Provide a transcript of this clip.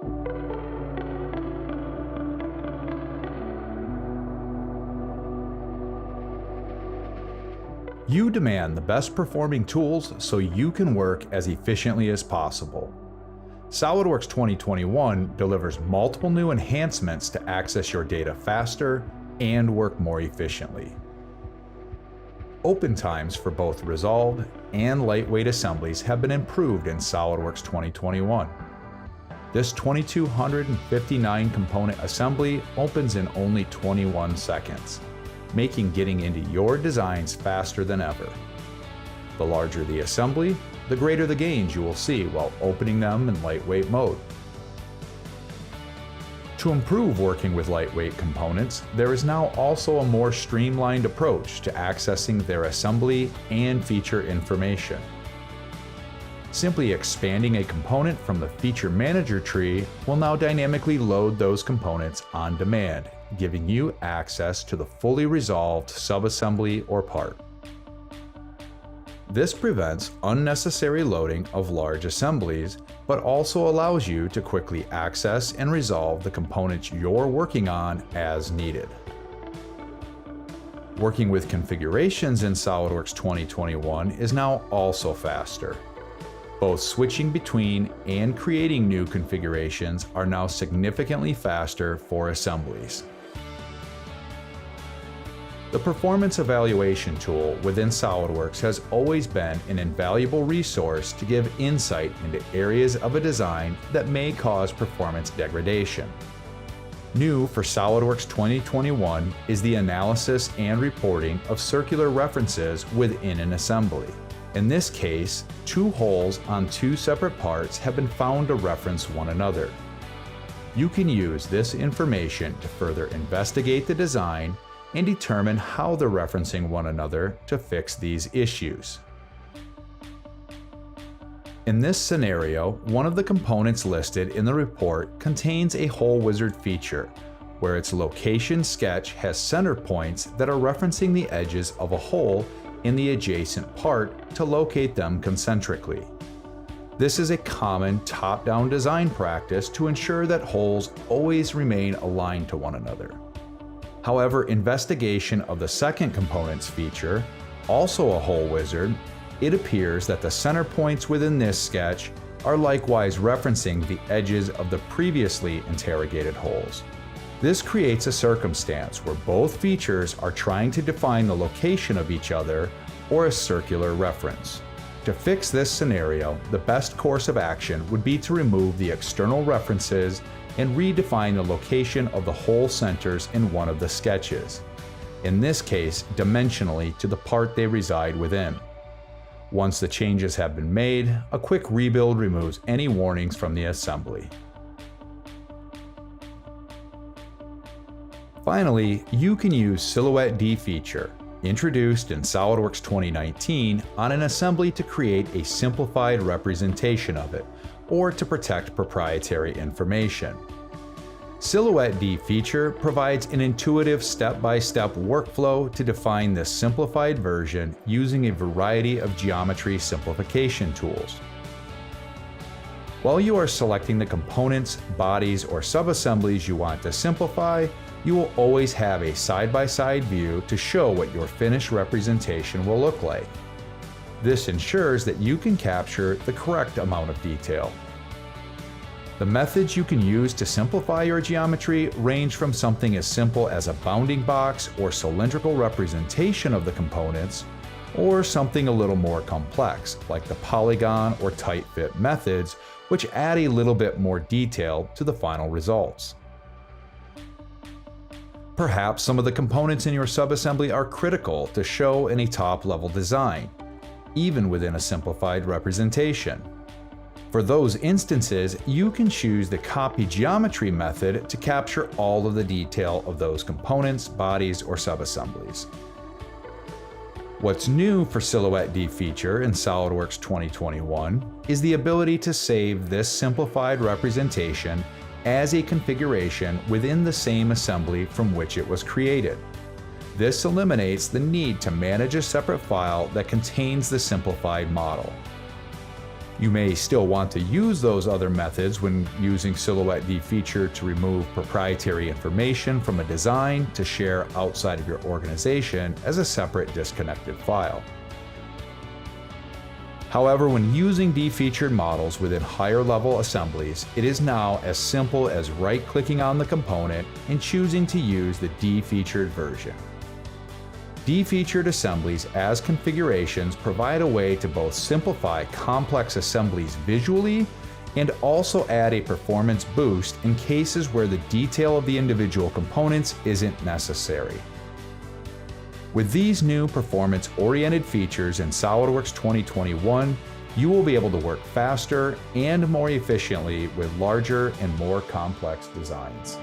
You demand the best performing tools so you can work as efficiently as possible. SOLIDWORKS 2021 delivers multiple new enhancements to access your data faster and work more efficiently. Open times for both resolved and lightweight assemblies have been improved in SOLIDWORKS 2021. This 2259 component assembly opens in only 21 seconds, making getting into your designs faster than ever. The larger the assembly, the greater the gains you will see while opening them in lightweight mode. To improve working with lightweight components, there is now also a more streamlined approach to accessing their assembly and feature information. Simply expanding a component from the Feature Manager tree will now dynamically load those components on demand, giving you access to the fully resolved subassembly or part. This prevents unnecessary loading of large assemblies, but also allows you to quickly access and resolve the components you're working on as needed. Working with configurations in SOLIDWORKS 2021 is now also faster. Both switching between and creating new configurations are now significantly faster for assemblies. The performance evaluation tool within SOLIDWORKS has always been an invaluable resource to give insight into areas of a design that may cause performance degradation. New for SOLIDWORKS 2021 is the analysis and reporting of circular references within an assembly. In this case, two holes on two separate parts have been found to reference one another. You can use this information to further investigate the design and determine how they're referencing one another to fix these issues. In this scenario, one of the components listed in the report contains a hole wizard feature, where its location sketch has center points that are referencing the edges of a hole in the adjacent part to locate them concentrically. This is a common top-down design practice to ensure that holes always remain aligned to one another. However, investigation of the second component's feature, also a hole wizard, it appears that the center points within this sketch are likewise referencing the edges of the previously interrogated holes. This creates a circumstance where both features are trying to define the location of each other or a circular reference. To fix this scenario, the best course of action would be to remove the external references and redefine the location of the hole centers in one of the sketches, in this case dimensionally to the part they reside within. Once the changes have been made, a quick rebuild removes any warnings from the assembly. Finally, you can use Silhouette D feature, introduced in SOLIDWORKS 2019, on an assembly to create a simplified representation of it, or to protect proprietary information. Silhouette D feature provides an intuitive step-by-step workflow to define this simplified version using a variety of geometry simplification tools. While you are selecting the components, bodies, or subassemblies you want to simplify, you will always have a side-by-side view to show what your finished representation will look like. This ensures that you can capture the correct amount of detail. The methods you can use to simplify your geometry range from something as simple as a bounding box or cylindrical representation of the components, or something a little more complex, like the polygon or tight fit methods, which add a little bit more detail to the final results. Perhaps some of the components in your subassembly are critical to show in a top-level design, even within a simplified representation. For those instances, you can choose the copy geometry method to capture all of the detail of those components, bodies, or subassemblies. What's new for Silhouette D feature in SOLIDWORKS 2021 is the ability to save this simplified representation as a configuration within the same assembly from which it was created. This eliminates the need to manage a separate file that contains the simplified model. You may still want to use those other methods when using Silhouette Defeature to remove proprietary information from a design to share outside of your organization as a separate disconnected file. However, when using defeatured models within higher level assemblies, it is now as simple as right-clicking on the component and choosing to use the defeatured version. Defeatured assemblies as configurations provide a way to both simplify complex assemblies visually and also add a performance boost in cases where the detail of the individual components isn't necessary. With these new performance-oriented features in SOLIDWORKS 2021, you will be able to work faster and more efficiently with larger and more complex designs.